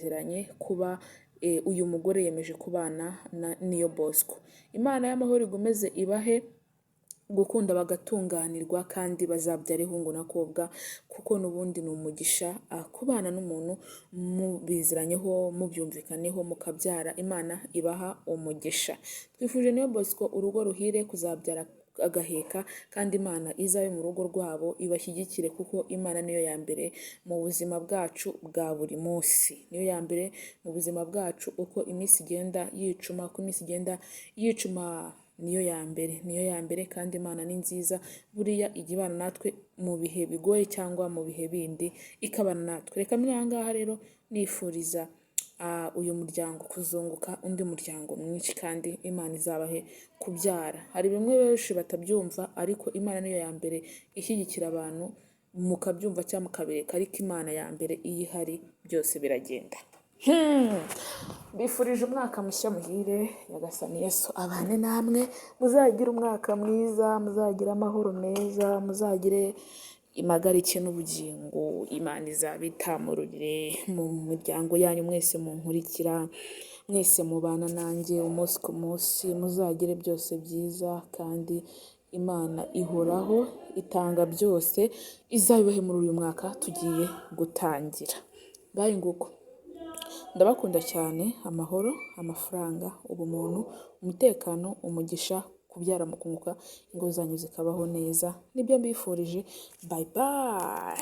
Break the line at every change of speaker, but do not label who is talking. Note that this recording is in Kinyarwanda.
basezeranye kuba uyu mugore yemeje kubana na Niyo Bosco. Imana y'amahoro igomeze ibahe gukunda bagatunganirwa kandi bazabyara ihungu na kobwa, kuko n'ubundi ni umugisha kubana n'umuntu mubiziranyeho mubyumvikaneho mukabyara. Imana ibaha umugisha. Twifuje Niyo Bosco urugo ruhire, kuzabyara agaheka, kandi Imana izabe mu rugo rwabo ibashyigikire, kuko Imana niyo ya mbere mu buzima bwacu bwa buri munsi. Niyo ya mbere mu buzima bwacu, uko iminsi igenda yicuma niyo ya mbere kandi Imana ni nziza. Buriya ijya ibana natwe mu bihe bigoye cyangwa mu bihe bindi ikabana natwe. Reka muri aha ngaha rero nifuriza uyu muryango kuzunguka undi muryango mwinshi, kandi Imana izabahe kubyara. Hari bimwe benshi batabyumva, ariko Imana niyo ya mbere ishyigikira abantu, mukabyumva cyangwa mukabireka, ariko Imana ya mbere iyo ihari byose biragenda. Bifurije umwaka mushya muhire, Nyagasani Yesu abane namwe, muzagire umwaka mwiza, muzagire amahoro meza, muzagire impagarike n'ubugingo. Imana izabitamururire mu miryango yanyu, mwese munkurikira, mwese mubana nanjye umunsi ku munsi, muzagire byose byiza, kandi Imana ihoraho itanga byose, izabibahe muri uyu mwaka tugiye gutangira. Ngayo nguko, ndabakunda cyane. Amahoro, amafaranga, ubumuntu, umutekano, umugisha, kubyara mukunguka, ingo zanyu zikabaho neza, nibyo mbifurije. Bye bye.